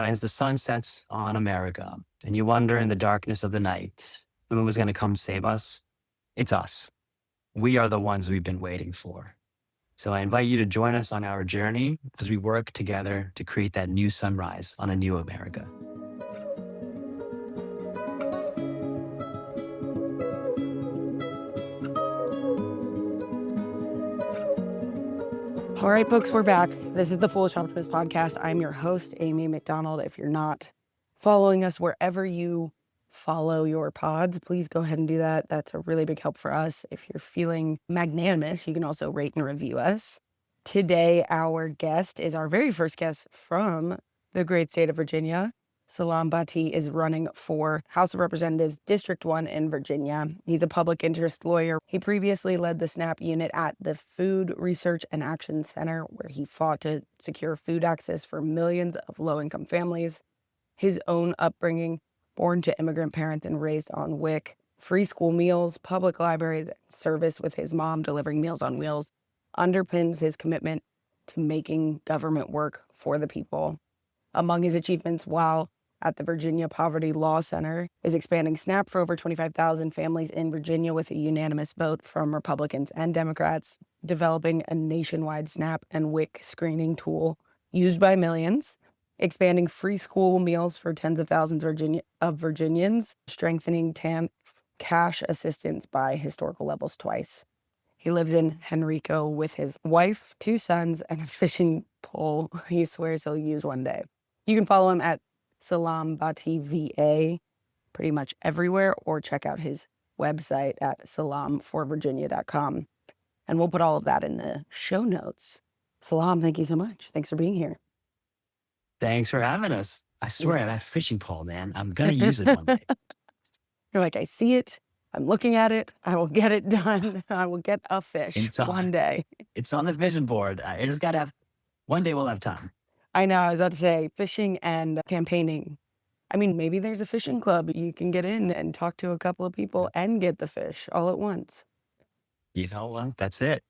As the sun sets on America and you wonder in the darkness of the night, who is going to come save us? It's us. We are the ones we've been waiting for. So I invite you to join us on our journey as we work together to create that new sunrise on a new America. All right, folks, we're back. This is the Foolish Optimist podcast. I'm your host, Amy McDonald. If you're not following us wherever you follow your pods, please go ahead and do that. That's a really big help for us. If you're feeling magnanimous, you can also rate and review us. Today, our guest is our very first guest from the great state of Virginia. Salaam Bhatti is running for House of Representatives, District 1 in Virginia. He's a public interest lawyer. He previously led the SNAP unit at the Food Research and Action Center, where he fought to secure food access for millions of low-income families. His own upbringing, born to immigrant parents and raised on WIC, free school meals, public libraries, and service with his mom delivering Meals on Wheels, underpins his commitment to making government work for the people. Among his achievements while at the Virginia Poverty Law Center is expanding SNAP for over 25,000 families in Virginia with a unanimous vote from Republicans and Democrats, developing a nationwide SNAP and WIC screening tool used by millions, expanding free school meals for tens of thousands of Virginians, strengthening TANF cash assistance by historical levels twice. He lives in Henrico with his wife, 2 sons, and a fishing pole he swears he'll use one day. You can follow him at Salaam Bhatti VA pretty much everywhere, or check out his website at salamforvirginia.com. And we'll put all of that in the show notes. Salaam, thank you so much. Thanks for being here. Thanks for having us. I swear, that fishing pole, man, I'm going to use it one day. You're like, I see it. I'm looking at it. I will get it done. I will get a fish one day. It's on the vision board. I just got to have, one day we'll have time. I know. I was about to say fishing and campaigning. I mean, maybe there's a fishing club. You can get in and talk to a couple of people and get the fish all at once. You know what? That's it.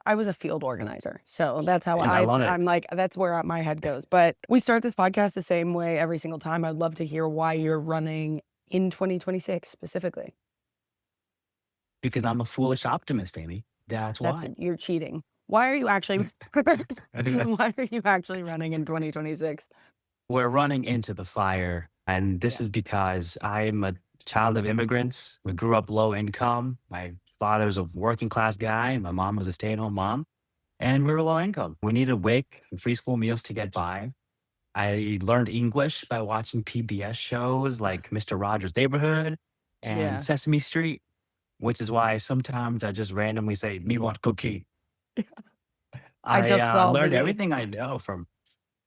I was a field organizer. So that's how And I'm like, that's where my head goes. But we start this podcast the same way every single time. I'd love to hear why you're running in 2026 specifically. Because I'm a foolish optimist, Amy. That's why. You're cheating. Why are you actually why are you actually running in 2026? We're running into the fire. And this is because I'm a child of immigrants. We grew up low income. My father's a working class guy. My mom was a stay-at-home mom. And we were low income. We needed WIC and free school meals to get by. I learned English by watching PBS shows like Mr. Rogers' Neighborhood and Sesame Street, which is why sometimes I just randomly say, "Me want cookie." I just learned everything I know from.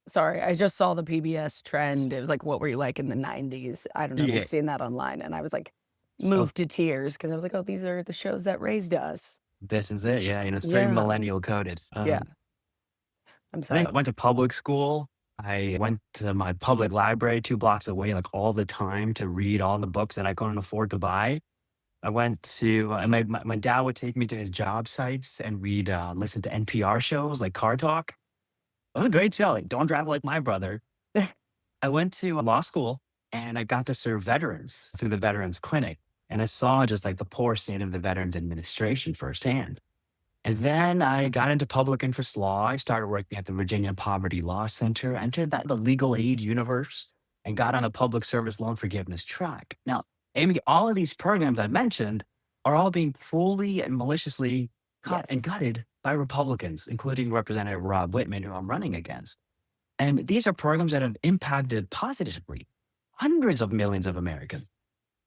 Sorry, I just saw the PBS trend. It was like, what were you like in the 90s? I don't know if you've seen that online. And I was like, moved to tears because I was like, oh, these are the shows that raised us. This is it. Yeah. It's very millennial coded. I'm sorry. I went to public school. I went to my public library 2 blocks away, like all the time, to read all the books that I couldn't afford to buy. I went to, my dad would take me to his job sites and we'd listen to NPR shows like Car Talk. It was a great show. Like, don't drive like my brother. I went to law school and I got to serve veterans through the Veterans Clinic. And I saw just like the poor state of the Veterans Administration firsthand. And then I got into public interest law. I started working at the Virginia Poverty Law Center, entered the legal aid universe, and got on a public service loan forgiveness track. Now, Amy, all of these programs I mentioned are all being cruelly and maliciously cut and gutted by Republicans, including Representative Rob Whitman, who I'm running against. And these are programs that have impacted positively hundreds of millions of Americans.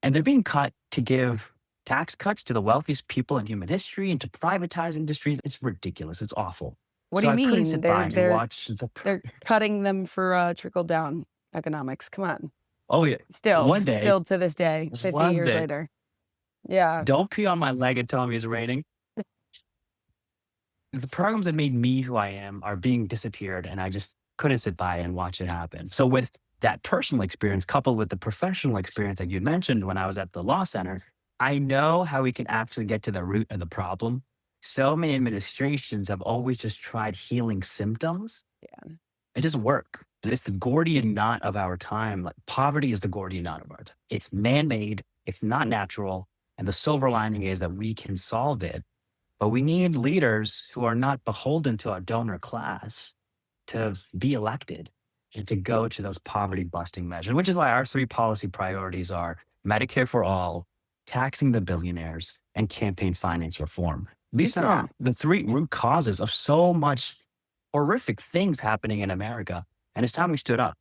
And they're being cut to give tax cuts to the wealthiest people in human history and to privatize industries. It's ridiculous. It's awful. What do you mean? They're cutting them for trickle down economics. Come on. Oh yeah. Still to this day, 50 years later. Yeah. Don't pee on my leg and tell me it's raining. The programs that made me who I am are being disappeared, and I just couldn't sit by and watch it happen. So with that personal experience coupled with the professional experience that you mentioned when I was at the law center, I know how we can actually get to the root of the problem. So many administrations have always just tried healing symptoms. Yeah. It doesn't work. It's the Gordian knot of our time. Like poverty is the Gordian knot of our time. It's man-made, it's not natural. And the silver lining is that we can solve it. But we need leaders who are not beholden to our donor class to be elected and to go to those poverty busting measures, which is why our three policy priorities are Medicare for all, taxing the billionaires, and campaign finance reform. These Yeah. are the three root causes of so much horrific things happening in America. And it's time we stood up.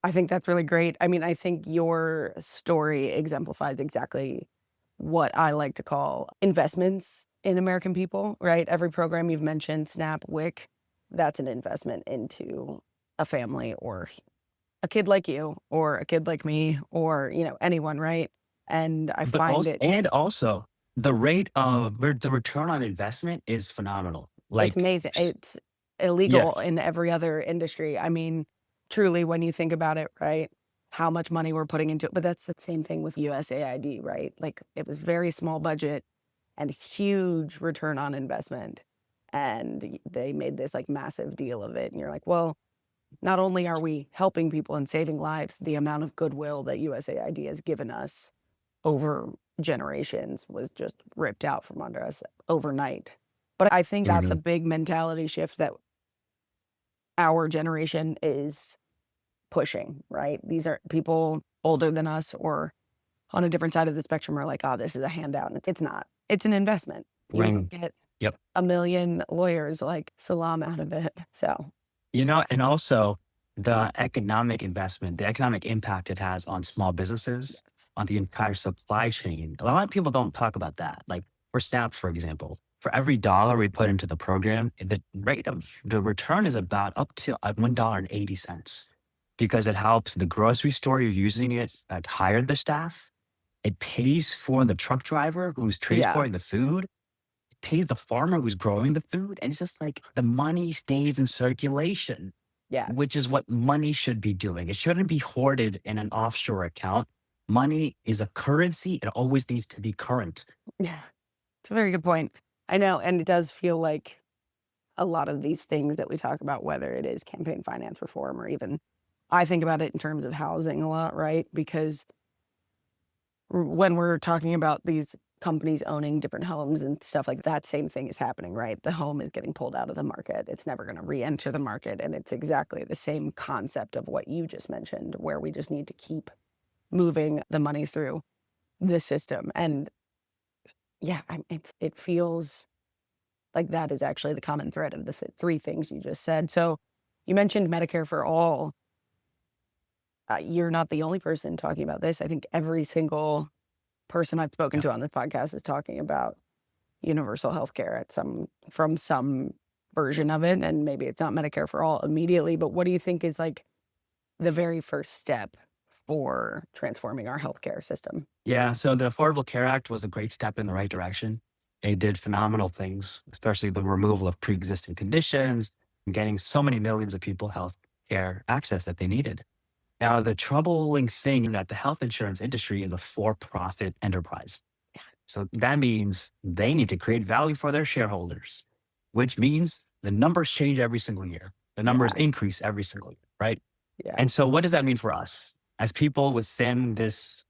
I think that's really great. I mean, I think your story exemplifies exactly what I like to call investments in American people, right? Every program you've mentioned, SNAP, WIC, that's an investment into a family or a kid like you or a kid like me or, anyone, right? And I But find also, it, and also the rate of the return on investment is phenomenal. it's Like, amazing. It's illegal yes, in every other industry. I mean, truly, when you think about it, right? How much money we're putting into it. But that's the same thing with USAID, right? Like it was very small budget and huge return on investment. And they made this like massive deal of it. And you're like, well, not only are we helping people and saving lives, the amount of goodwill that USAID has given us over generations was just ripped out from under us overnight. But I think that's a mhm, big mentality shift that our generation is pushing, right? These are people older than us or on a different side of the spectrum are like, oh, this is a handout. And it's not. It's an investment. You ring. don't get Yep. a million lawyers like Salaam out of it. So, And also the economic investment, the economic impact it has on small businesses, yes. on the entire supply chain. A lot of people don't talk about that. Like for SNAP, for example, for every dollar we put into the program, the rate of the return is about up to $1.80 because it helps the grocery store you're using it hire the staff. It pays for the truck driver who's Yeah. transporting the food, pays the farmer who's growing the food. And it's just like the money stays in circulation, Yeah. which is what money should be doing. It shouldn't be hoarded in an offshore account. Money is a currency. It always needs to be current. Yeah. It's a very good point. I know. And it does feel like a lot of these things that we talk about, whether it is campaign finance reform or even I think about it in terms of housing a lot, right? Because when we're talking about these companies owning different homes and stuff like that, same thing is happening, right? The home is getting pulled out of the market. It's never going to re-enter the market. And it's exactly the same concept of what you just mentioned, where we just need to keep moving the money through the system. And yeah, it feels like that is actually the common thread of the three things you just said. So you mentioned Medicare for all. You're not the only person talking about this. I think every single person I've spoken Yeah. to on this podcast is talking about universal health care from some version of it. And maybe it's not Medicare for all immediately, but what do you think is like the very first step for transforming our healthcare system? Yeah. So the Affordable Care Act was a great step in the right direction. It did phenomenal things, especially the removal of pre-existing conditions and getting so many millions of people health care access that they needed. Now, the troubling thing that the health insurance industry is a for-profit enterprise. So that means they need to create value for their shareholders, which means the numbers change every single year. The numbers Yeah. increase every single year, right? Yeah. And so what does that mean for us as people within this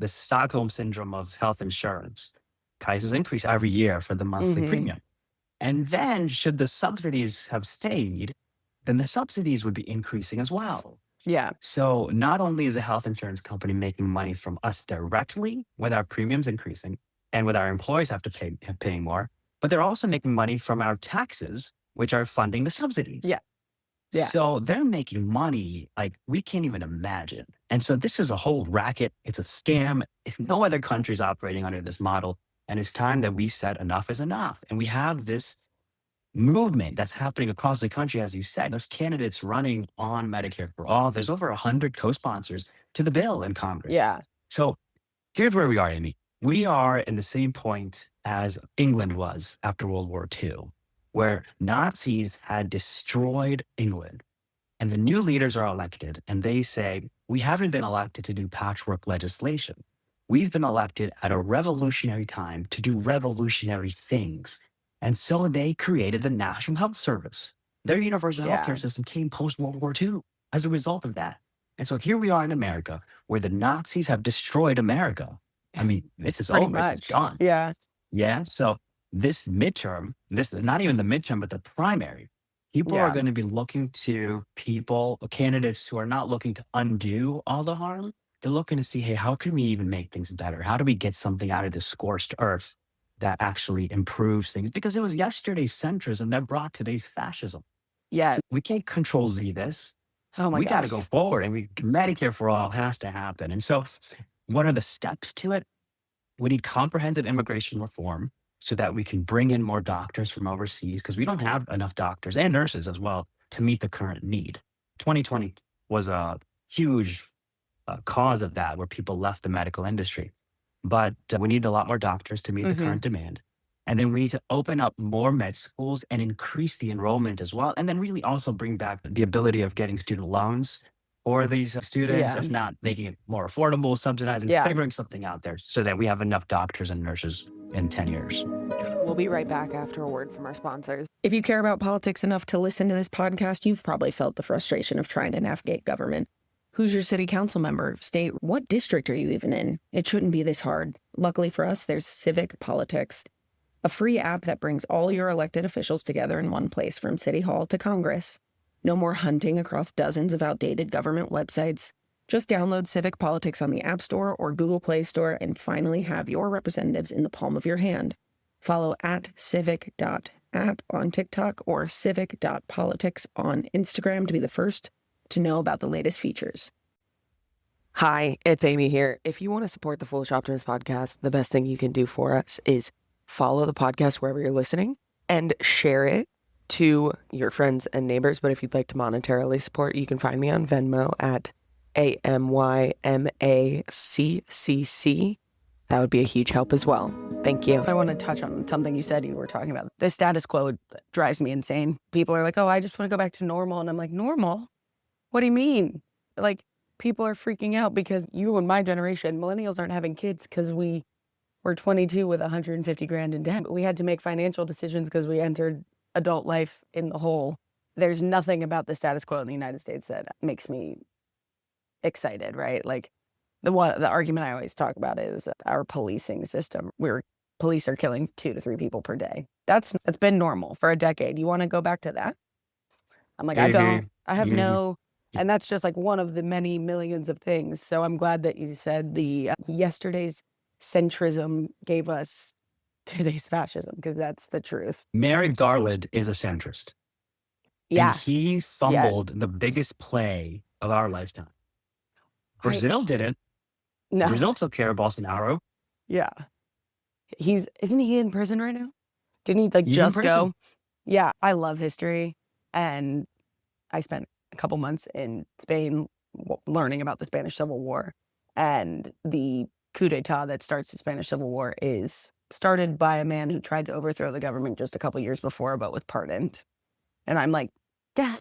Stockholm syndrome of health insurance? Prices increase every year for the monthly Hmm. premium. And then should the subsidies have stayed, then the subsidies would be increasing as well. Yeah. So not only is a health insurance company making money from us directly with our premiums increasing and with our employees paying more, but they're also making money from our taxes, which are funding the subsidies. Yeah. Yeah. So they're making money like we can't even imagine. And so this is a whole racket. It's a scam. If no other country's operating under this model. And it's time that we said enough is enough. And we have this movement that's happening across the country, as you said. There's candidates running on Medicare for all. There's over 100 co-sponsors to the bill in Congress. Yeah. So here's where we are, Amy. We are in the same point as England was after World War II, where Nazis had destroyed England. And the new leaders are elected, and they say, we haven't been elected to do patchwork legislation. We've been elected at a revolutionary time to do revolutionary things. And so they created the National Health Service. Their universal Yeah. healthcare system came post World War II as a result of that. And so here we are in America where the Nazis have destroyed America. I mean, this is Pretty over. This is much. done. Yeah. Yeah. So this midterm, this is not even the midterm, but the primary, people are Yeah. going to be looking to candidates who are not looking to undo all the harm. They're looking to see, hey, how can we even make things better? How do we get something out of this scorched earth that actually improves things? Because it was yesterday's centrism that brought today's fascism. Yeah. So we can't control Z this. Oh my We got to gosh. go forward, and Medicare for all has to happen. And so what are the steps to it? We need comprehensive immigration reform so that we can bring in more doctors from overseas, because we don't have enough doctors and nurses as well to meet the current need. 2020 was a huge cause of that, where people left the medical industry. But we need a lot more doctors to meet the current demand. And then we need to open up more med schools and increase the enrollment as well. And then really also bring back the ability of getting student loans for these students, Yeah. if not making it more affordable, subsidizing, Yeah. figuring something out there so that we have enough doctors and nurses in 10 years. We'll be right back after a word from our sponsors. If you care about politics enough to listen to this podcast, you've probably felt the frustration of trying to navigate government. Who's your city council member? State, what district are you even in? It shouldn't be this hard. Luckily for us, there's Civic Politics, a free app that brings all your elected officials together in one place, from City Hall to Congress. No more hunting across dozens of outdated government websites. Just download Civic Politics on the App Store or Google Play Store and finally have your representatives in the palm of your hand. Follow at civic.app on TikTok or civic.politics on Instagram to be the first to know about the latest features. Hi, it's Amy here. If you want to support the Foolish Optimist podcast, the best thing you can do for us is follow the podcast wherever you're listening and share it to your friends and neighbors. But if you'd like to monetarily support, you can find me on Venmo at AMYMACCC. That would be a huge help as well. Thank you. I want to touch on something you said you were talking about. The status quo drives me insane. People are like, oh, I just want to go back to normal. And I'm like, normal? What do you mean? Like, people are freaking out because you and my generation, millennials, aren't having kids because we were 22 with 150 grand in debt. We had to make financial decisions because we entered adult life in the hole. There's nothing about the status quo in the United States that makes me excited, right? Like, the argument I always talk about is our policing system. Police are killing 2 to 3 people per day. That's been normal for a decade. You want to go back to that? I'm like, I don't. I have no. And that's just like one of the many millions of things. So I'm glad that you said the yesterday's centrism gave us today's fascism, because that's the truth. Merrick Garland is a centrist. Yeah. And he fumbled the biggest play of our lifetime. Brazil didn't. No. Brazil took care of Bolsonaro. Yeah. Isn't he in prison right now? Didn't he He's just in prison. go? Yeah. I love history. And I spent a couple months in Spain learning about the Spanish Civil War. And the coup d'etat that starts the Spanish Civil War is started by a man who tried to overthrow the government just a couple years before, but was pardoned. And I'm like, guys,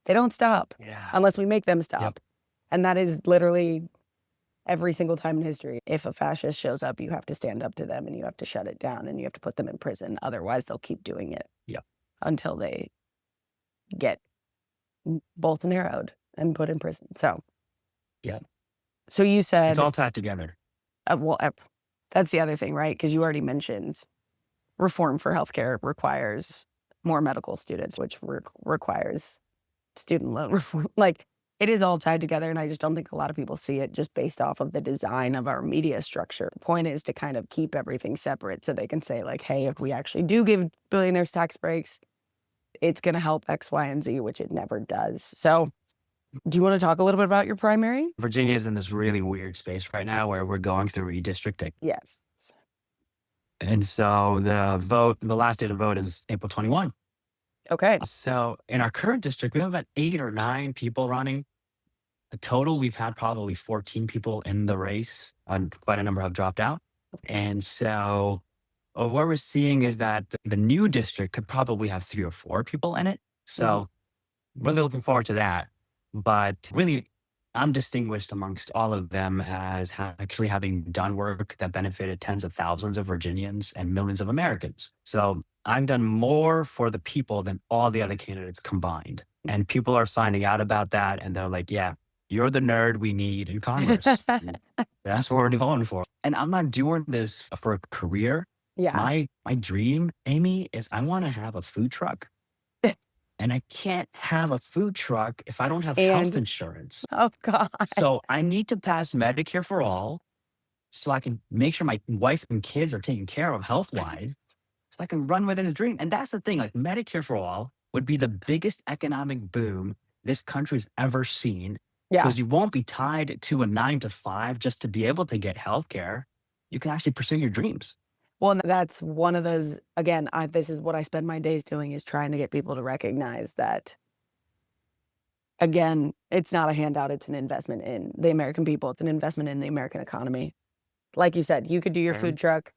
they don't stop unless we make them stop. Yep. And that is literally every single time in history. If a fascist shows up, you have to stand up to them and you have to shut it down and you have to put them in prison. Otherwise, they'll keep doing it until they get Bolsonaro'd and put in prison. So, so you said it's all tied together. That's the other thing, right? Because you already mentioned reform for healthcare requires more medical students, which requires student loan reform. Like, it is all tied together, and I just don't think a lot of people see it just based off of the design of our media structure. The point is to kind of keep everything separate so they can say, like, hey, if we actually do give billionaires tax breaks, it's going to help X, Y, and Z, which it never does. So do you want to talk a little bit about your primary? Virginia is in this really weird space right now where we're going through redistricting. Yes. And so the last day to vote is April 21. Okay. So in our current district, we have about 8 or 9 people running. In total, we've had probably 14 people in the race, and quite a number have dropped out. And so what we're seeing is that the new district could probably have 3 or 4 people in it. So really looking forward to that. But really, I'm distinguished amongst all of them as actually having done work that benefited tens of thousands of Virginians and millions of Americans. So I've done more for the people than all the other candidates combined. And people are finding out about that. And they're like, yeah, you're the nerd we need in Congress. And that's what we're voting for. And I'm not doing this for a career. Yeah. My dream, Amy, is I want to have a food truck. And I can't have a food truck if I don't have health And insurance. oh God. So I need to pass Medicare for all so I can make sure my wife and kids are taken care of health-wise, so I can run with this dream. And that's the thing, like Medicare for all would be the biggest economic boom this country's ever seen Yeah. because you won't be tied to a 9 to 5 just to be able to get healthcare. You can actually pursue your dreams. Well, and that's one of those, again, this is what I spend my days doing, is trying to get people to recognize that, again, it's not a handout, it's an investment in the American people. It's an investment in the American economy. Like you said, you could do your food truck.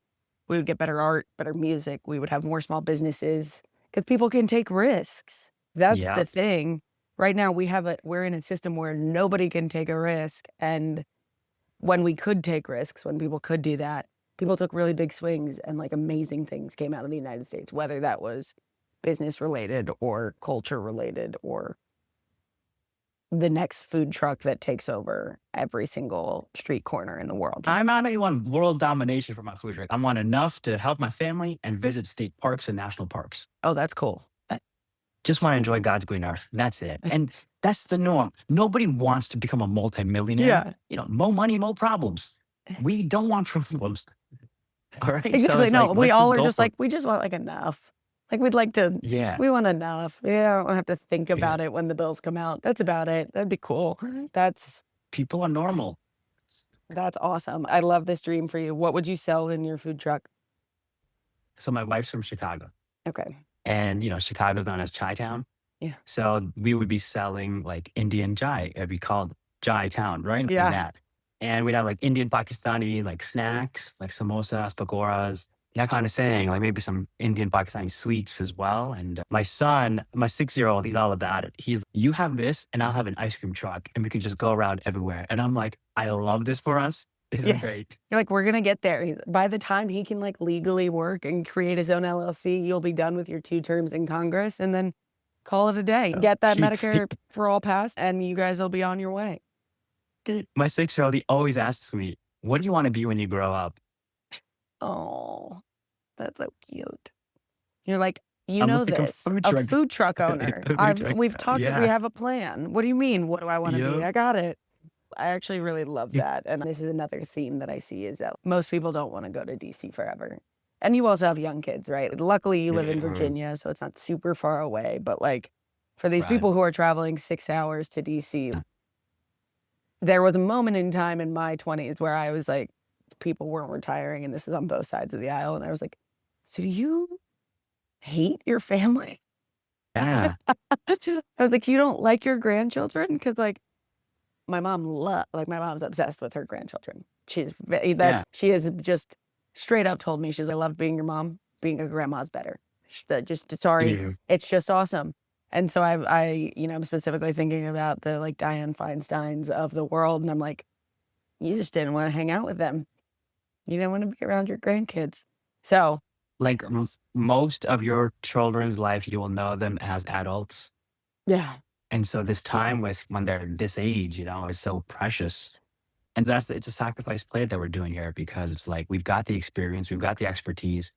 We would get better art, better music. We would have more small businesses because people can take risks. That's Yeah. the thing. Right now, we're in a system where nobody can take a risk. And when we could take risks, when people could do that, people took really big swings and like amazing things came out of the United States, whether that was business related or culture related or the next food truck that takes over every single street corner in the world. I'm not anyone world domination for my food truck. I want enough to help my family and visit state parks and national parks. Oh, that's cool. Just want to enjoy God's green earth. That's it. And that's the norm. Nobody wants to become a multimillionaire. Yeah. You know, more money, more problems. We don't want problems. All right. Exactly. it's No, like, we let's all are go just for like, we just want like enough. Like we'd like to, Yeah. we want enough. Yeah, I don't have to think about it when the bills come out. That's about it. That'd be cool. People are normal. That's awesome. I love this dream for you. What would you sell in your food truck? So my wife's from Chicago. Okay. And, you know, Chicago's known as Chi-Town. Yeah. So we would be selling like Indian chai. It'd be called Chai Town, right? Yeah. Like that. And we'd have like Indian, Pakistani, like snacks, like samosas, pakoras, that kind of thing. Like maybe some Indian, Pakistani sweets as well. And my son, my 6-year-old, he's all about it. He's, you have this and I'll have an ice cream truck and we can just go around everywhere. And I'm like, I love this for us. This is great. You're like, we're going to get there. By the time he can like legally work and create his own LLC, you'll be done with your 2 terms in Congress and then call it a day. Get that Medicare for all passed and you guys will be on your way. My 6-year-old, he always asks me, what do you want to be when you grow up? Oh, that's so cute. You're like, you I'm know like this, food a truck. food truck owner. We've talked, we Yeah. have a plan. What do you mean? What do I want to be? Yep. I got it. I actually really love Yeah. that. And this is another theme that I see is that most people don't want to go to DC forever. And you also have young kids, right? Luckily, you live in Mhm. Virginia, so it's not super far away. But like for these Right. people who are traveling 6 hours to DC, there was a moment in time in my 20s where I was like, people weren't retiring, and this is on both sides of the aisle. And I was like, so you hate your family? Yeah. I was like, you don't like your grandchildren? Because like, my mom's obsessed with her grandchildren. She has just straight up told me, she's like, I love being your mom. Being a grandma's better. Sorry, Yeah. it's just awesome. And so I'm specifically thinking about the like Dianne Feinsteins of the world, and I'm like, you just didn't want to hang out with them. You didn't want to be around your grandkids. So Like most of your children's life, you will know them as adults. yeah, And so this time when they're this age, you know, is so precious. And it's a sacrifice play that we're doing here because it's like, we've got the experience, we've got the expertise.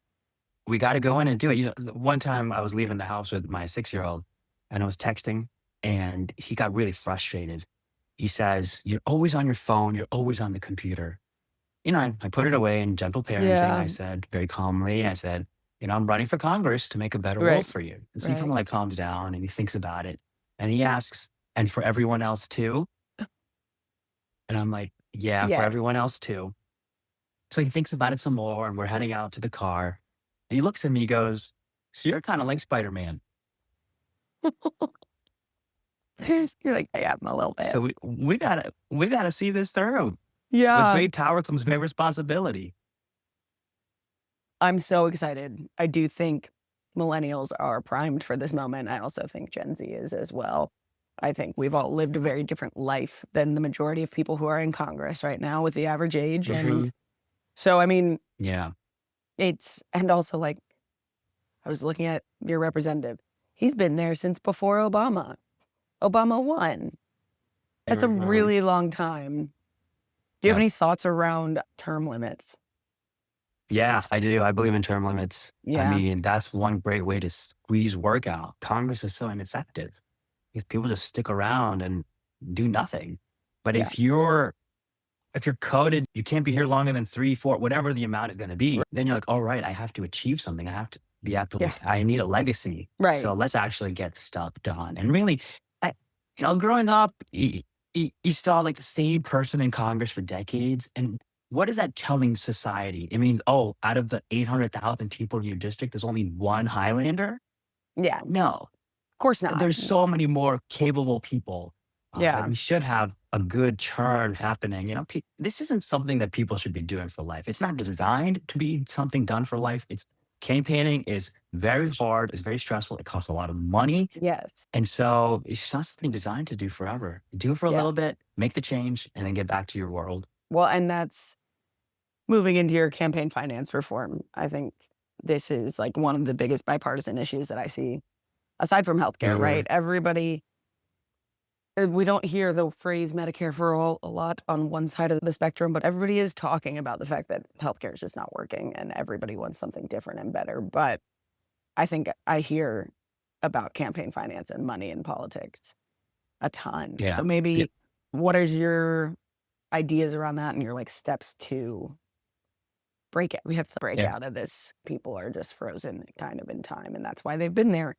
We got to go in and do it. You know, one time I was leaving the house with my 6-year-old and I was texting and he got really frustrated. He says, you're always on your phone. You're always on the computer. You know, I put it away in gentle parenting. Yeah. I said very calmly, I said, you know, I'm running for Congress to make a better Right. world for you. And so he Right. kind of like calms down and he thinks about it. And he asks, and for everyone else too? And I'm like, yeah, Yes. for everyone else too. So he thinks about it some more and we're heading out to the car. And he looks at me, he goes, so you're kind of like Spider-Man. You're like, yeah, I'm a little bit. So we gotta see this through. With Yeah. great power comes great responsibility. I'm so excited. I do think millennials are primed for this moment. I also think Gen Z is as well. I think we've all lived a very different life than the majority of people who are in Congress right now with the average age. And so, I mean, Yeah. and also like, I was looking at your representative. He's been there since before Obama. Obama won. That's a really long time. Do you have any thoughts around term limits? Yeah, I do. I believe in term limits. I Yeah. mean, that's one great way to squeeze work out. Congress is so ineffective because people just stick around and do nothing. But Yeah. if you're coded, you can't be here longer than 3, 4, whatever the amount is going to be. Then you're like, all right, I have to achieve something. I have to be able to, I need a legacy. Right. So let's actually get stuff done. And really, growing up, you saw like the same person in Congress for decades. And what is that telling society? It means, oh, out of the 800,000 people in your district, there's only one Highlander? Yeah. No, Of course not. there's so many more capable people. Yeah. We should have a good turn happening. This isn't something that people should be doing for life. It's not designed to be something done for life. Campaigning is very hard. It's very stressful. It costs a lot of money. Yes. And so it's not something designed to do forever. Do it for a little bit, make the change, and then get back to your world. Well, and that's moving into your campaign finance reform. I think this is like one of the biggest bipartisan issues that I see, aside from healthcare, right? Everybody, we don't hear the phrase Medicare for all a lot on one side of the spectrum, but everybody is talking about the fact that healthcare is just not working and everybody wants something different and better. But I think I hear about campaign finance and money in politics a ton. Yeah. So maybe what is your ideas around that and your like steps to break it? We have to break out of this. People are just frozen kind of in time. And that's why they've been there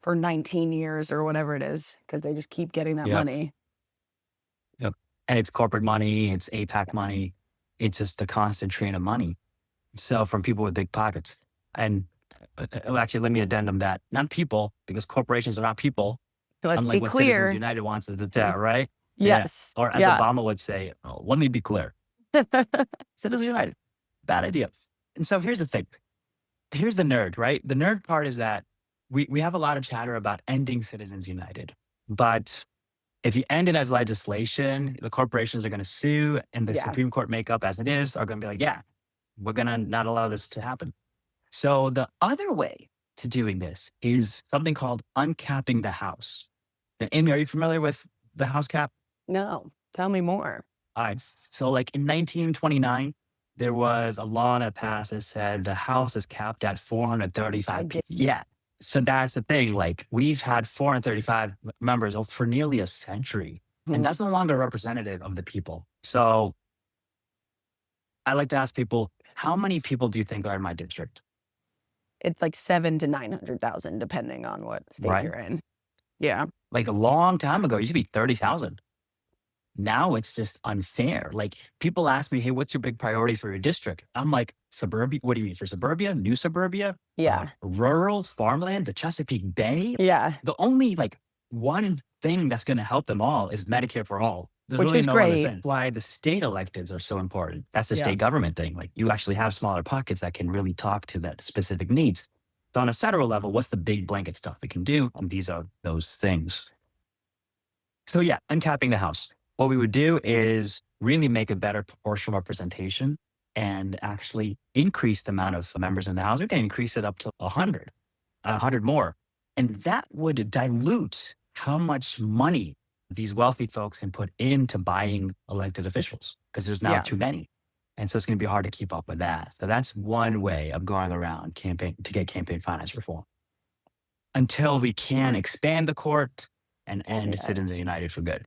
for 19 years or whatever it is, because they just keep getting that money. Yep. And it's corporate money, it's APAC money. It's just a constant train of money. So from people with big pockets. And actually, let me addendum that. Not people, because corporations are not people. Let's unlike be what clear. Citizens United wants us to tell, right? Yes. Yeah. Or as Obama would say, oh, let me be clear. Citizens United, bad idea. And so here's the thing. Here's the nerd, right? The nerd part is that we have a lot of chatter about ending Citizens United. But if you end it as legislation, the corporations are going to sue, and the Supreme Court makeup as it is are going to be like, yeah, we're going to not allow this to happen. So the other way to doing this is something called uncapping the House. Amy, are you familiar with the House cap? No. Tell me more. All right. So like in 1929, there was a law that passed that said the House is capped at 435 people. Yeah. So that's the thing. Like we've had 435 members for nearly a century, and that's no longer representative of the people. So I like to ask people, how many people do you think are in my district? It's like 700,000 to 900,000, depending on what state you're in. Yeah. Like a long time ago, it used to be 30,000. Now it's just unfair. Like people ask me, hey, what's your big priority for your district? I'm like, suburbia. What do you mean for suburbia? New suburbia? Yeah. Rural farmland, the Chesapeake Bay? Yeah. The only like one thing that's going to help them all is Medicare for all. There's Which really is no great. other thing. That's why the state electeds are so important. That's the state government thing. Like you actually have smaller pockets that can really talk to that specific needs. So on a federal level, what's the big blanket stuff we can do? And these are those things. So yeah, uncapping the House. What we would do is really make a better proportional representation and actually increase the amount of members in the House. We can increase it up to 100 more. And that would dilute how much money these wealthy folks can put into buying elected officials because there's now too many. And so it's going to be hard to keep up with that. So that's one way of going around to get campaign finance reform. Until we can expand the court and end Citizens United for good.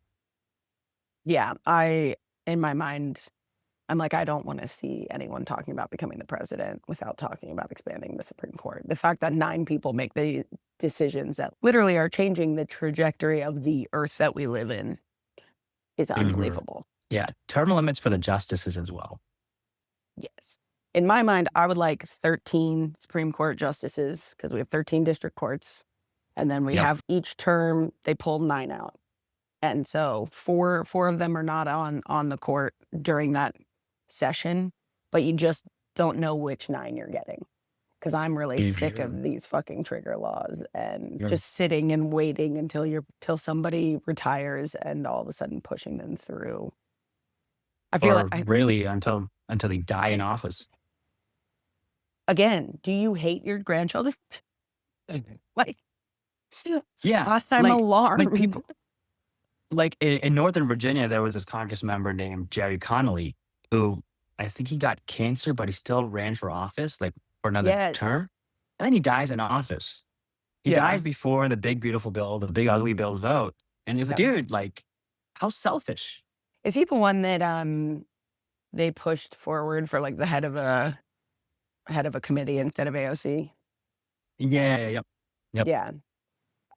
Yeah, in my mind, I'm like, I don't want to see anyone talking about becoming the president without talking about expanding the Supreme Court. The fact that 9 people make the decisions that literally are changing the trajectory of the earth that we live in is unbelievable. Yeah, term limits for the justices as well. Yes. In my mind, I would like 13 Supreme Court justices because we have 13 district courts. And then we have each term, they pull 9 out. And so four of them are not on the court during that session, but you just don't know which 9 you're getting. because I'm really sick of these fucking trigger laws and just sitting and waiting until somebody retires and all of a sudden pushing them through. I feel or like really until they die in office. again, do you hate your grandchildren? Like, Yeah, last I'm like alarmed. people like in Northern Virginia, there was this Congress member named Jerry Connolly who I think he got cancer, but he still ran for office, like for another term, Yes. and then he dies in office. He Yeah. died before the big beautiful bill, the big ugly bills vote, and he's like, Yeah. dude, like, how selfish. Is he the one that they pushed forward for like the head of a committee instead of AOC? Yeah, yep, yep. Yeah.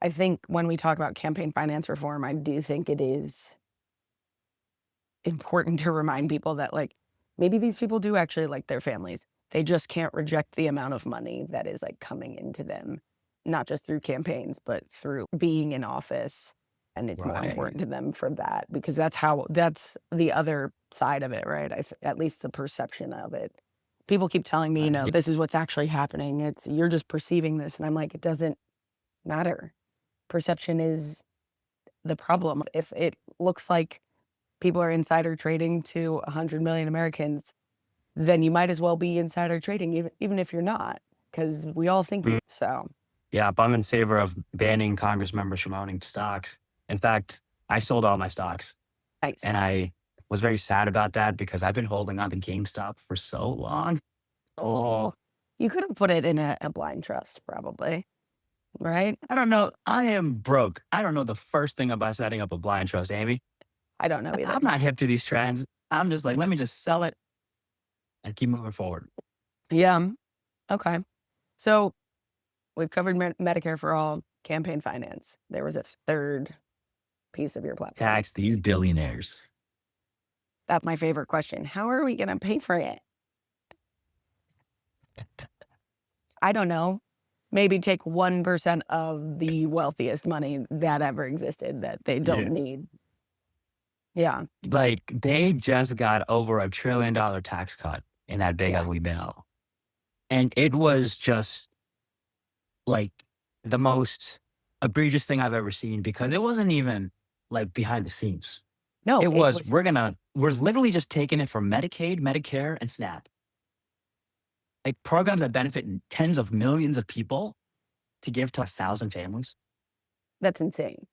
I think when we talk about campaign finance reform, I do think it is important to remind people that like maybe these people do actually like their families. They just can't reject the amount of money that is like coming into them, not just through campaigns, but through being in office. And it's more Right. important to them for that because that's the other side of it, right? At least the perception of it. People keep telling me, this is what's actually happening. You're just perceiving this. And I'm like, it doesn't matter. Perception is the problem. If it looks like people are insider trading to 100 million Americans, then you might as well be insider trading, even if you're not, because we all think you. So, Yeah, I'm in favor of banning Congress members from owning stocks. In fact, I sold all my stocks, nice. and I was very sad about that because I've been holding on to GameStop for so long. Oh, you could have put it in a blind trust, probably, right? I don't know. I am broke. I don't know the first thing about setting up a blind trust, Amy. I don't know either. I'm not hip to these trends. I'm just like, let me just sell it and keep moving forward. Yeah. Okay. So we've covered Medicare for all, campaign finance. There was a third piece of your platform. Tax these billionaires. That's my favorite question. How are we going to pay for it? I don't know. Maybe take 1% of the wealthiest money that ever existed that they don't need. Yeah. Like they just got over $1 trillion tax cut in that big ugly bill. And it was just like the most egregious thing I've ever seen because it wasn't even like behind the scenes. No, it was we're literally just taking it from Medicaid, Medicare, and SNAP. Like programs that benefit tens of millions of people to give to 1,000 families. That's insane.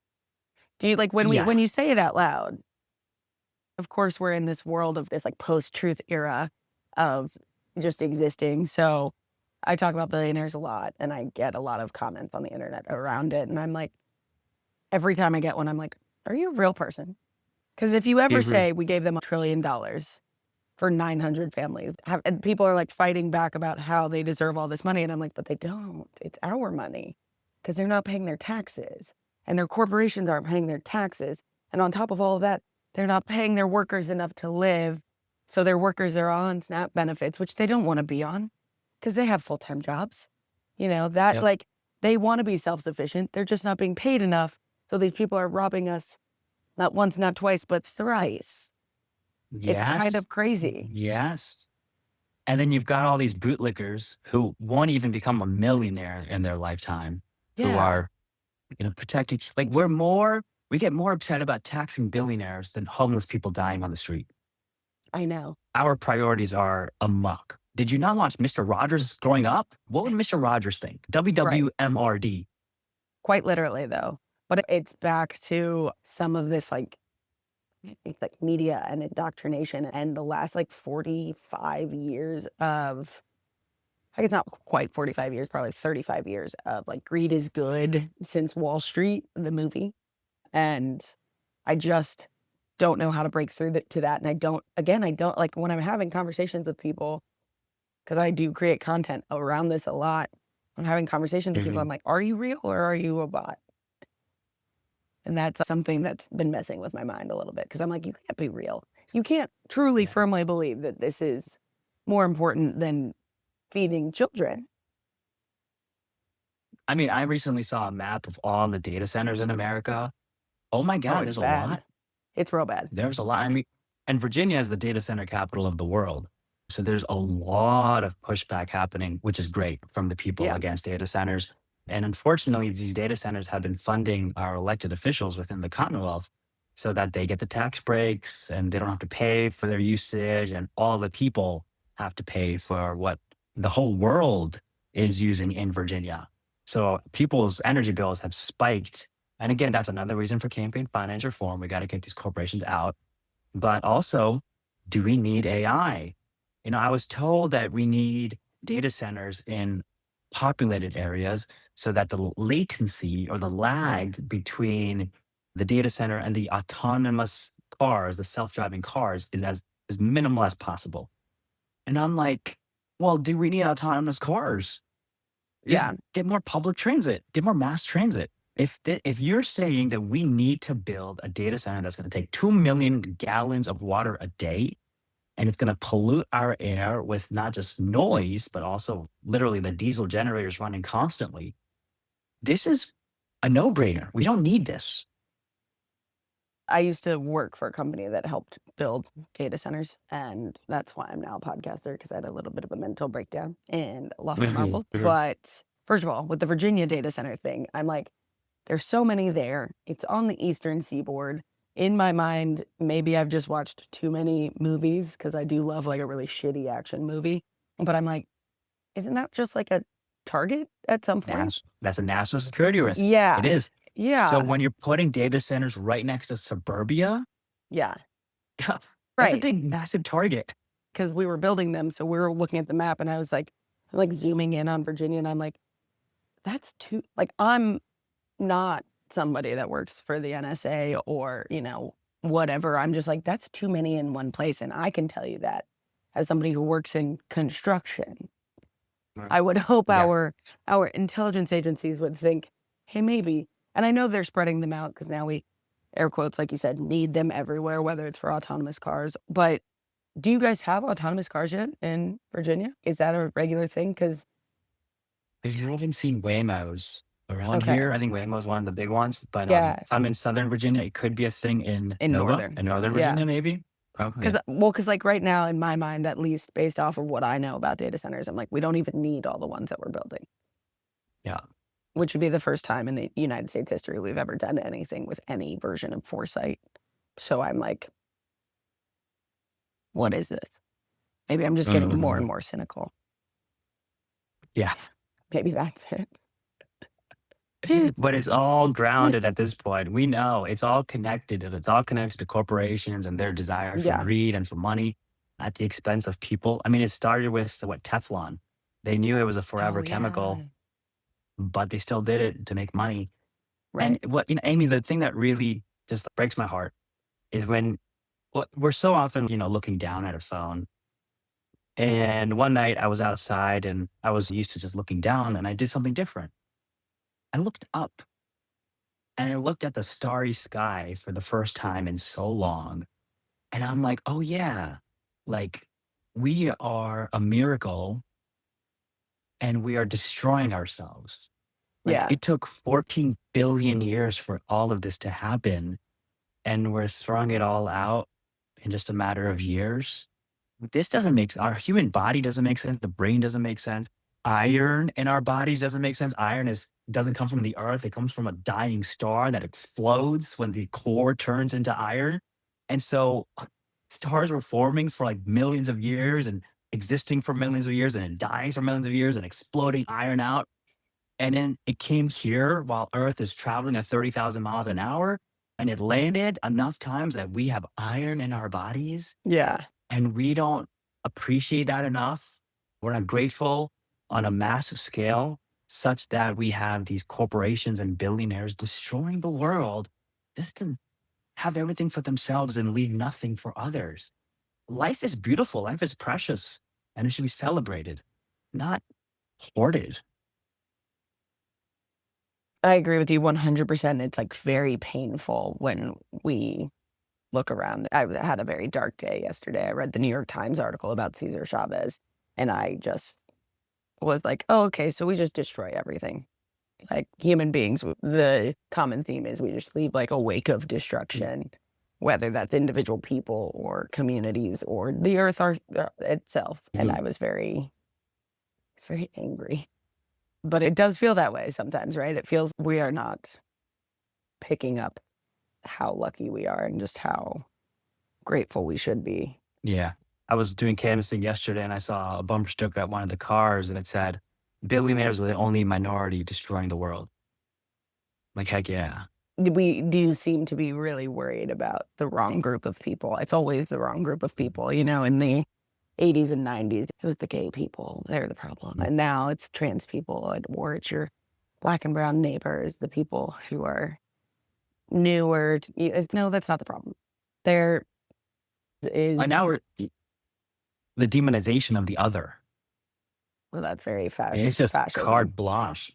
Do you like when you say it out loud? Of course, we're in this world of this like post-truth era of just existing. So I talk about billionaires a lot and I get a lot of comments on the internet around it. And I'm like, every time I get one, I'm like, are you a real person? Because if you ever say we gave them $1 trillion for 900 families, and people are like fighting back about how they deserve all this money. And I'm like, but they don't. It's our money because they're not paying their taxes and their corporations aren't paying their taxes. And on top of all of that, they're not paying their workers enough to live. So their workers are on SNAP benefits, which they don't want to be on because they have full-time jobs. Like they want to be self-sufficient. They're just not being paid enough. So these people are robbing us not once, not twice, but thrice. It's kind of crazy. Yes. And then you've got all these bootlickers who won't even become a millionaire in their lifetime, who are, protecting. Like we get more upset about taxing billionaires than homeless people dying on the street. I know. Our priorities are amok. Did you not watch Mr. Rogers growing up? What would Mr. Rogers think? WWMRD. Quite literally, though. But it's back to some of this like media and indoctrination and the last like 45 years of, I guess not quite 45 years, probably 35 years of like greed is good since Wall Street, the movie. And I just don't know how to break through to that. And I don't like when I'm having conversations with people, because I do create content around this a lot. I'm having conversations with people. I'm like, are you real or are you a bot? And that's something that's been messing with my mind a little bit because I'm like, you can't be real. You can't truly firmly believe that this is more important than feeding children. I mean, I recently saw a map of all the data centers in America. Oh my God, there's a lot. It's real bad. There's a lot. I mean, and Virginia is the data center capital of the world. So there's a lot of pushback happening, which is great from the people Yeah. against data centers. And unfortunately, these data centers have been funding our elected officials within the Commonwealth so that they get the tax breaks and they don't have to pay for their usage. And all the people have to pay for what the whole world is using in Virginia. So people's energy bills have spiked. And again, that's another reason for campaign finance reform. We got to get these corporations out. But also, do we need AI? I was told that we need data centers in populated areas so that the latency or the lag between the data center and the autonomous cars, the self-driving cars, is as minimal as possible. And I'm like, well, do we need autonomous cars? Just Yeah. get more public transit, get more mass transit. If you're saying that we need to build a data center that's going to take 2 million gallons of water a day, and it's going to pollute our air with not just noise, but also literally the diesel generators running constantly, this is a no-brainer. We don't need this. I used to work for a company that helped build data centers, and that's why I'm now a podcaster, because I had a little bit of a mental breakdown and lost my marbles. But first of all, with the Virginia data center thing, I'm like, there's so many there. It's on the eastern seaboard. In my mind, maybe I've just watched too many movies, because I do love like a really shitty action movie. But I'm like, isn't that just like a target at some point? That's a national security risk. Yeah. It is. So Yeah. when you're putting data centers right next to suburbia, Yeah. that's a Right. big, massive target. Because we were building them. So we were looking at the map, and I was like zooming in on Virginia, and I'm like, that's too, like, I'm not somebody that works for the NSA or, whatever. I'm just like, that's too many in one place. And I can tell you that as somebody who works in construction. I would hope Yeah. our intelligence agencies would think, hey, maybe. And I know they're spreading them out, because now we, air quotes, like you said, need them everywhere, whether it's for autonomous cars. But do you guys have autonomous cars yet in Virginia? Is that a regular thing? Because I haven't seen Waymos around okay, here. I think Waymo is one of the big ones, but yeah, I'm in Southern Virginia. It could be a thing in in Nova, northern, in Northern yeah. Virginia, maybe. Probably. Because like right now, in my mind, at least based off of what I know about data centers, I'm like, we don't even need all the ones that we're building. Yeah. Which would be the first time in the United States history we've ever done anything with any version of foresight. So I'm like, what is this? Maybe I'm just getting more and more cynical. Yeah. Maybe that's it. But it's all grounded at this point. We know it's all connected, and it's all connected to corporations and their desire for Yeah. greed and for money at the expense of people. I mean, it started with Teflon. They knew it was a forever chemical, but they still did it to make money. Right. And Amy, the thing that really just breaks my heart is when we're so often, looking down at a phone. And one night I was outside and I was used to just looking down, and I did something different. I looked up and I looked at the starry sky for the first time in so long. And I'm like, oh, yeah, like we are a miracle and we are destroying ourselves. Like Yeah. it took 14 billion years for all of this to happen. And we're throwing it all out in just a matter of years. This doesn't make our human body doesn't make sense. The brain doesn't make sense. Iron in our bodies doesn't make sense. Iron doesn't come from the earth. It comes from a dying star that explodes when the core turns into iron. And so stars were forming for like millions of years and existing for millions of years and then dying for millions of years and exploding iron out. And then it came here while Earth is traveling at 30,000 miles an hour. And it landed enough times that we have iron in our bodies. Yeah. And we don't appreciate that enough. We're not grateful on a massive scale, such that we have these corporations and billionaires destroying the world just to have everything for themselves and leave nothing for others. Life is beautiful. Life is precious, and it should be celebrated, not hoarded. I agree with you 100%. It's like very painful when we look around. I had a very dark day yesterday. I read the New York Times article about Cesar Chavez, and I just was like, oh, okay, so we just destroy everything. Like human beings, the common theme is we just leave like a wake of destruction. whether that's individual people or communities or the earth itself. And I was very angry. But it does feel that way sometimes, right? It feels we are not picking up how lucky we are and just how grateful we should be. Yeah. I was doing canvassing yesterday and I saw a bumper sticker at one of the cars and it said, "Billionaires are the only minority destroying the world." Like, heck yeah. We do seem to be really worried about the wrong group of people. It's always the wrong group of people. You know, in the 80s and 90s, it was the gay people. They're the problem. And now it's trans people, or it's your Black and brown neighbors, the people who are newer. No, that's not the problem. There is. And now we're the demonization of the other. Well, that's very It's just fascism. carte blanche.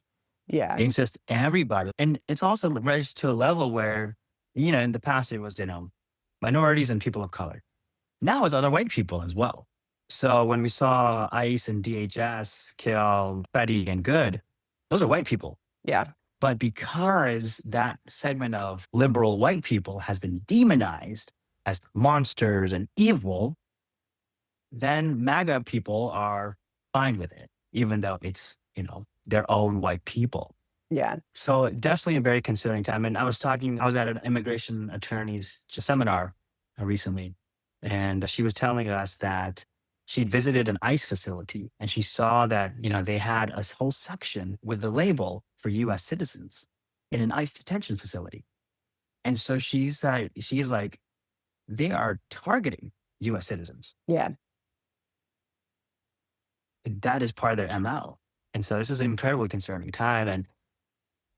Yeah. It's just everybody. And it's also raised to a level where, in the past it was, minorities and people of color. Now it's other white people as well. So when we saw ICE and DHS kill Freddie and Good, those are white people. Yeah. But because that segment of liberal white people has been demonized as monsters and evil, then MAGA people are fine with it, even though it's, their own white people. Yeah. So definitely a very concerning time. And I was at an immigration attorney's seminar recently, and she was telling us that she'd visited an ICE facility and she saw that, they had a whole section with the label for US citizens in an ICE detention facility. And so she's like, they are targeting US citizens. Yeah. That is part of their MO. And so this is an incredibly concerning time. And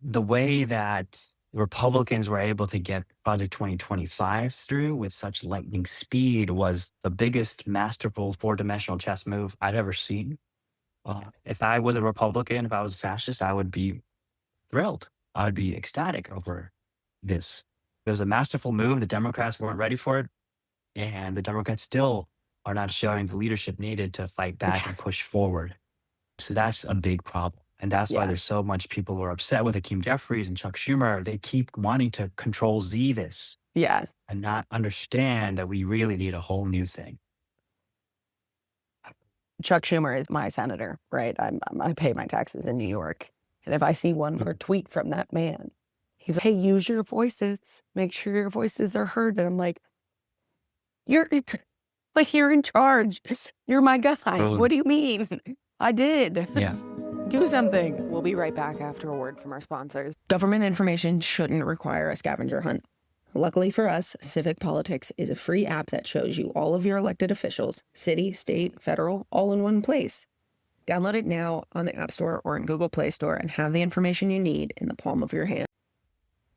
the way that Republicans were able to get Project 2025 through with such lightning speed was the biggest masterful four-dimensional chess move I've ever seen. If I was a Republican, if I was a fascist, I would be thrilled. I would be ecstatic over this. It was a masterful move. The Democrats weren't ready for it. And the Democrats still are not showing the leadership needed to fight back and push forward. So that's a big problem. And that's why there's so much people who are upset with Hakeem Jeffries and Chuck Schumer. They keep wanting to control Z this. Yeah. And not understand that we really need a whole new thing. Chuck Schumer is my senator, right? I pay my taxes in New York. And if I see one more tweet from that man, he's like, hey, use your voices. Make sure your voices are heard. And I'm like, you're in charge. You're my guy. What do you mean? I did. Yeah. Do something. We'll be right back after a word from our sponsors. Government information shouldn't require a scavenger hunt. Luckily for us, Civic Politics is a free app that shows you all of your elected officials, city, state, federal, all in one place. Download it now on the App Store or in Google Play Store and have the information you need in the palm of your hand.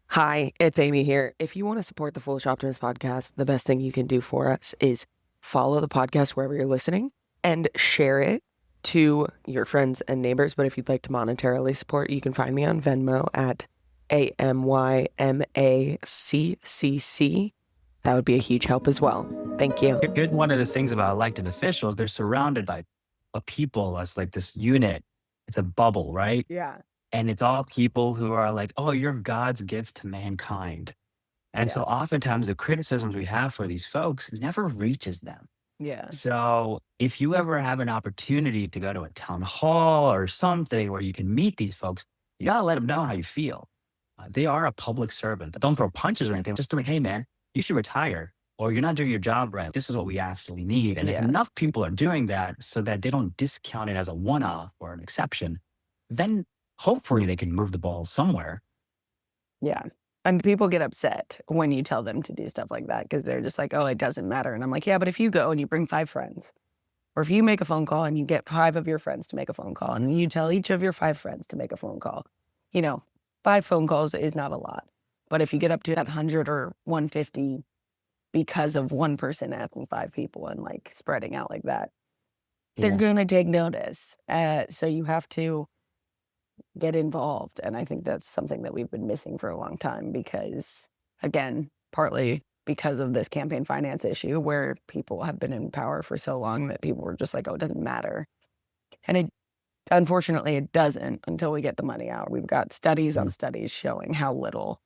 Hi, it's Amy here. If you want to support the Foolish Optimist podcast, the best thing you can do for us is follow the podcast wherever you're listening and share it to your friends and neighbors. But if you'd like to monetarily support, you can find me on Venmo at AMYMACCC. That would be a huge help as well. Thank you. Here's one of the things about elected officials. They're surrounded by a people as like this unit. It's a bubble, right? Yeah. And it's all people who are like, oh, you're God's gift to mankind. And so oftentimes the criticisms we have for these folks never reaches them. Yeah. So if you ever have an opportunity to go to a town hall or something where you can meet these folks, you gotta let them know how you feel. They are a public servant. Don't throw punches or anything. Just be like, hey, man, you should retire or you're not doing your job right. This is what we actually need. And if enough people are doing that so that they don't discount it as a one-off or an exception, then hopefully they can move the ball somewhere. Yeah. And people get upset when you tell them to do stuff like that because they're just like, oh, it doesn't matter. And I'm like, yeah, but if you go and you bring 5 friends, or if you make a phone call and you get 5 of your friends to make a phone call and you tell each of your 5 friends to make a phone call, 5 phone calls is not a lot. But if you get up to that 100 or 150 because of one person asking 5 people and like spreading out like that, they're going to take notice. So you have to get involved. And I think that's something that we've been missing for a long time because, again, partly because of this campaign finance issue where people have been in power for so long that people were just like, oh, it doesn't matter. And unfortunately, it doesn't until we get the money out. We've got studies on studies showing how little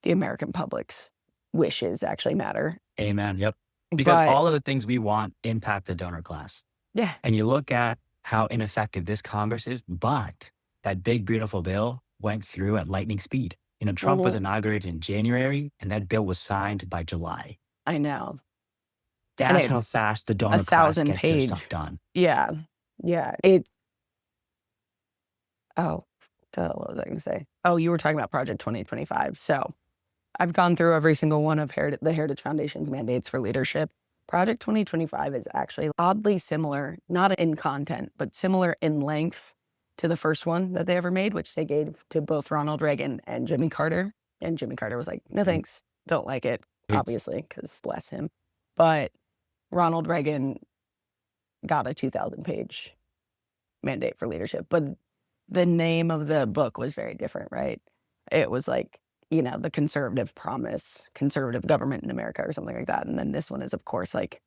the American public's wishes actually matter. Amen. Yep. Because But all of the things we want impact the donor class. yeah, And you look at how ineffective this Congress is, but that big, beautiful bill went through at lightning speed. Trump was inaugurated in January, and that bill was signed by July. I know. And That's how it's fast the a donor class gets their 1,000-page. stuff done. Yeah. Yeah. It's oh, what was I going to say? Oh, you were talking about Project 2025. So I've gone through every single one of the Heritage Foundation's mandates for leadership. Project 2025 is actually oddly similar, not in content, but similar in length to the first one that they ever made, which they gave to both Ronald Reagan and Jimmy Carter. And Jimmy Carter was like, no thanks, don't like it, obviously, because bless him. But Ronald Reagan got a 2,000-page mandate for leadership. But the name of the book was very different, right? It was like, the conservative promise, conservative government in America or something like that. And then this one is, of course, like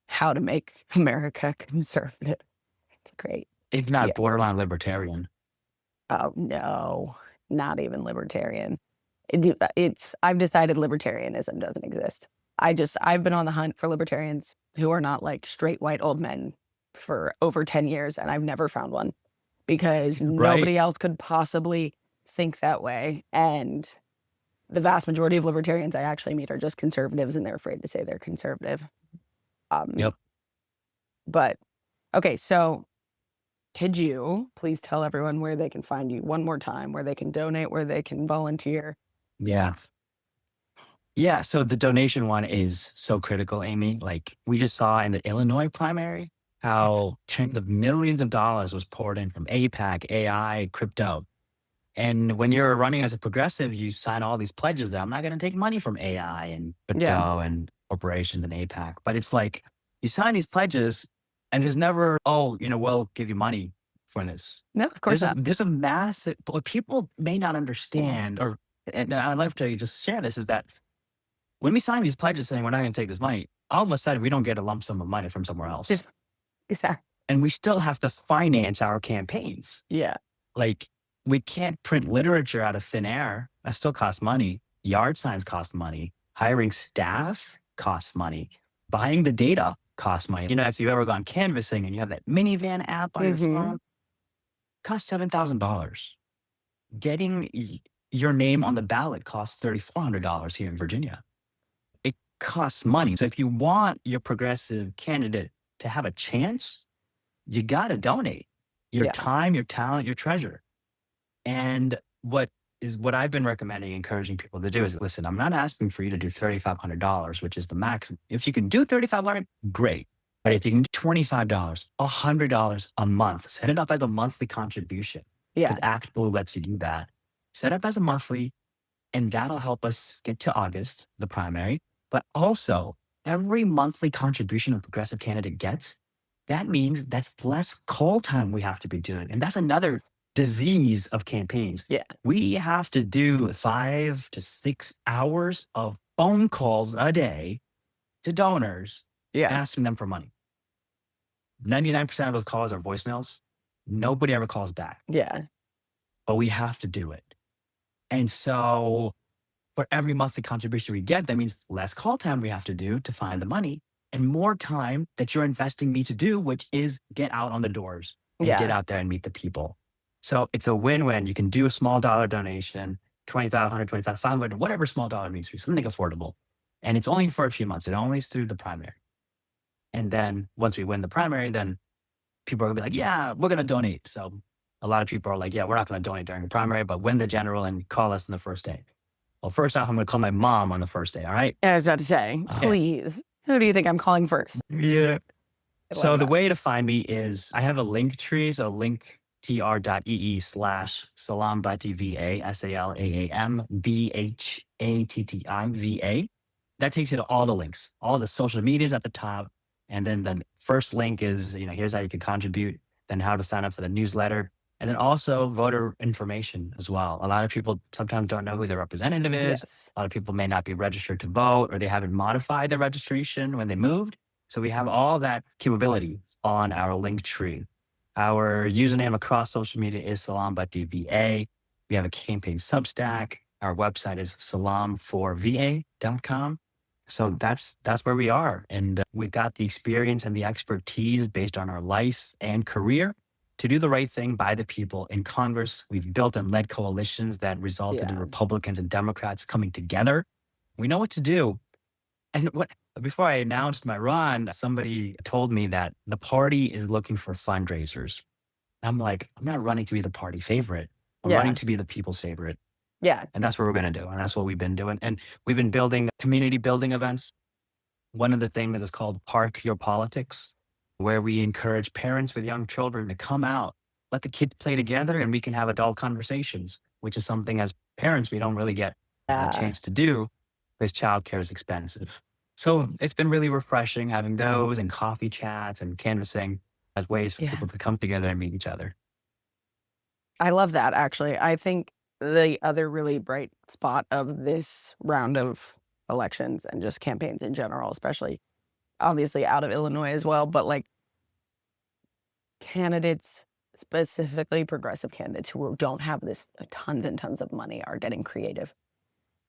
how to make America conservative. It's great. If not borderline libertarian. Oh, no, not even libertarian. I've decided libertarianism doesn't exist. I've been on the hunt for libertarians who are not like straight white old men for over 10 years, and I've never found one because nobody else could possibly think that way. And the vast majority of libertarians I actually meet are just conservatives, and they're afraid to say they're conservative. Yep. But, okay, so could you please tell everyone where they can find you one more time, where they can donate, where they can volunteer? Yeah. Yeah. So the donation one is so critical, Amy. Like we just saw in the Illinois primary, how tens of millions of dollars was poured in from APAC, AI, crypto. And when you're running as a progressive, you sign all these pledges that I'm not going to take money from AI and crypto and corporations and APAC. But it's like you sign these pledges and there's never, we'll give you money for this. No, of course not. There's a massive, what people may not understand, and I'd love to just share this, is that when we sign these pledges saying we're not going to take this money, all of a sudden we don't get a lump sum of money from somewhere else. Exactly. And we still have to finance our campaigns. Yeah. Like we can't print literature out of thin air. That still costs money. Yard signs cost money. Hiring staff costs money. Buying the data costs money. If you've ever gone canvassing and you have that minivan app on your phone, it costs $7,000. Getting your name on the ballot costs $3,400 here in Virginia. It costs money. So if you want your progressive candidate to have a chance, you got to donate your time, your talent, your treasure. And what I've been recommending, encouraging people to do is, listen, I'm not asking for you to do $3,500, which is the maximum. If you can do $3,500, great. But if you can do $25, $100 a month, set it up as a monthly contribution. Yeah. Act Blue lets you do that. Set up as a monthly, and that'll help us get to August, the primary. But also, every monthly contribution a progressive candidate gets, that means that's less call time we have to be doing. And that's another disease of campaigns. Yeah. We have to do 5 to 6 hours of phone calls a day to donors asking them for money. 99% of those calls are voicemails. Nobody ever calls back. Yeah. But we have to do it. And so for every monthly contribution we get, that means less call time we have to do to find the money, and more time that you're investing me to do, which is get out on the doors and get out there and meet the people. So it's a win-win. You can do a small dollar donation, $2,500, $2,500, whatever small dollar means for you, something affordable. And it's only for a few months. It only is through the primary. And then once we win the primary, then people are going to be like, yeah, we're going to donate. So a lot of people are like, yeah, we're not going to donate during the primary, but win the general and call us on the first day. Well, first off, I'm going to call my mom on the first day. All right. I was about to say, please. Who do you think I'm calling first? Yeah. So the way to find me is I have a link tree. So linktr.ee/Salaam Bhatti VA, SALAAM That takes you to all the links, all the social medias at the top. And then the first link is, here's how you can contribute, then how to sign up for the newsletter. And then also voter information as well. A lot of people sometimes don't know who their representative is. Yes. A lot of people may not be registered to vote, or they haven't modified their registration when they moved. So we have all that capability on our link tree. Our username across social media is Salaam Bhatti VA. We have a campaign Substack. Our website is salamforva.com. So that's where we are. And we've got the experience and the expertise based on our life and career to do the right thing by the people in Congress. We've built and led coalitions that resulted in Yeah. Republicans and Democrats coming together. We know what to do. And before I announced my run, somebody told me that the party is looking for fundraisers. I'm like, I'm not running to be the party favorite. I'm running Yeah. to be the people's favorite. Yeah. And that's what we're going to do. And that's what we've been doing. And we've been building community building events. One of the things is called Park Your Politics, where we encourage parents with young children to come out, let the kids play together, and we can have adult conversations, which is something as parents we don't really get a chance to do because childcare is expensive. So it's been really refreshing having those and coffee chats and canvassing as ways for people to come together and meet each other. I love that, actually. I think the other really bright spot of this round of elections and just campaigns in general, especially obviously out of Illinois as well, but like candidates, specifically progressive candidates who don't have this tons and tons of money, are getting creative.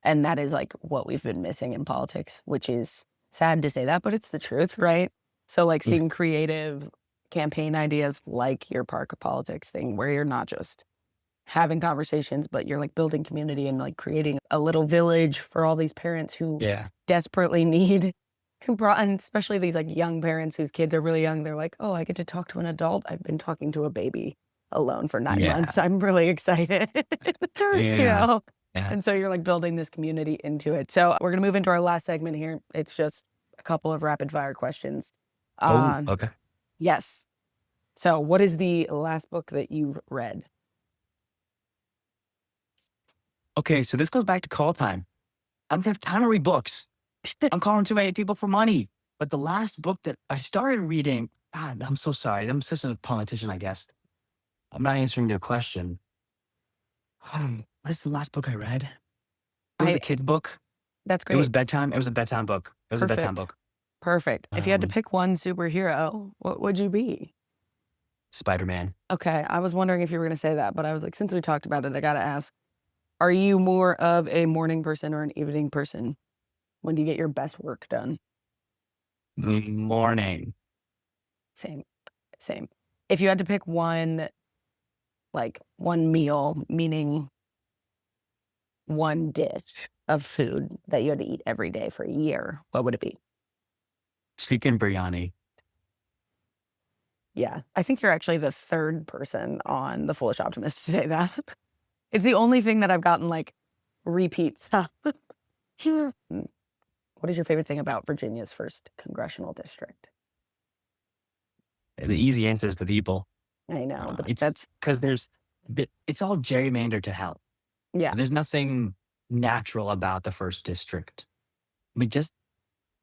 And that is like what we've been missing in politics, which is sad to say that, but it's the truth, right? So like seeing creative campaign ideas like your Park of Politics thing, where you're not just having conversations, but you're like building community and like creating a little village for all these parents who desperately need, and especially these like young parents whose kids are really young. They're like, oh, I get to talk to an adult. I've been talking to a baby alone for 9 months. I'm really excited. You know? And so you're like building this community into it. So we're going to move into our last segment here. It's just a couple of rapid fire questions. Okay. Yes. So what is the last book that you've read? Okay, so this goes back to call time. I don't have time to read books. I'm calling too many people for money. But the last book that I started reading, God, I'm so sorry. I'm such a politician, I guess. I'm not answering your question. What is the last book I read? It was a kid book. That's great. It was bedtime. It was a bedtime book. It was a bedtime book. Perfect. If you had to pick one superhero, what would you be? Spider-Man. Okay, I was wondering if you were going to say that, but I was like, since we talked about it, I got to ask, are you more of a morning person or an evening person? When do you get your best work done? Morning. Same. If you had to pick one, like one meal, meaning one dish of food that you had to eat every day for a year, what would it be? Chicken biryani. Yeah, I think you're actually the third person on The Foolish Optimist to say that. It's the only thing that I've gotten like repeats. What is your favorite thing about Virginia's 1st congressional district? The easy answer is the people. I know, but it's because it's all gerrymandered to hell. Yeah. There's nothing natural about the 1st district. I mean, just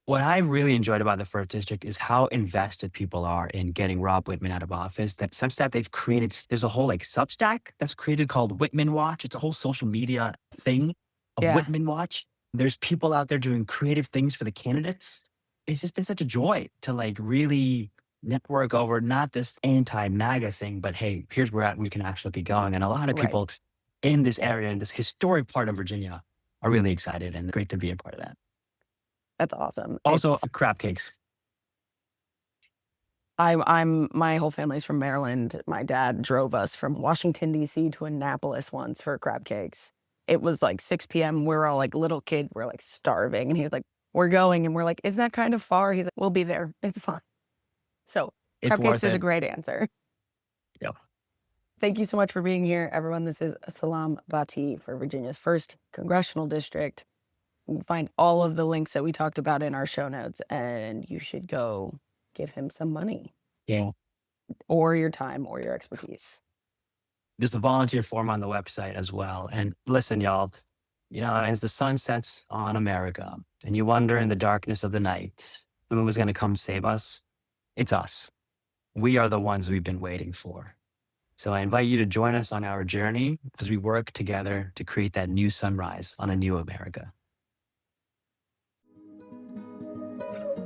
what I really enjoyed about the 1st district is how invested people are in getting Rob Whitman out of office. That such that they've created, there's a whole like Substack that's created called Whitman Watch. It's a whole social media thing of Whitman Watch. There's people out there doing creative things for the candidates. It's just been such a joy to like really network over not this anti-MAGA thing, but hey, here's where we can actually be going. And a lot of people in this area, in this historic part of Virginia, are really excited, and great to be a part of that. That's awesome. Also, crab cakes. My whole family's from Maryland. My dad drove us from Washington, D.C. to Annapolis once for crab cakes. It was like 6 p.m. We're all like little kids. We're like starving. And he was like, we're going. And we're like, isn't that kind of far? He's like, we'll be there. It's fine. So crab cakes is a great answer. Yeah. Thank you so much for being here, everyone. This is Salaam Bhatti for Virginia's 1st congressional district. You can find all of the links that we talked about in our show notes, and you should go give him some money. Yeah. Or your time or your expertise. There's a volunteer form on the website as well. And listen, y'all, as the sun sets on America and you wonder in the darkness of the night, who was going to come save us? It's us. We are the ones we've been waiting for. So I invite you to join us on our journey as we work together to create that new sunrise on a new America.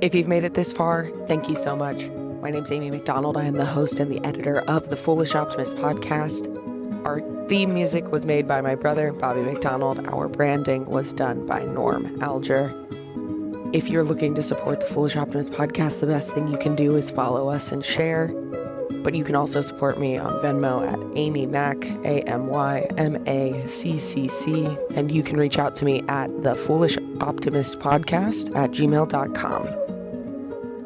If you've made it this far, thank you so much. My name's Amy McDonald. I am the host and the editor of the Foolish Optimist podcast. Our theme music was made by my brother, Bobby McDonald. Our branding was done by Norm Alger. If you're looking to support the Foolish Optimist podcast, the best thing you can do is follow us and share. But you can also support me on Venmo at Amy Mac, AMYMACCC. And you can reach out to me at the Foolish Optimist Podcast at gmail.com.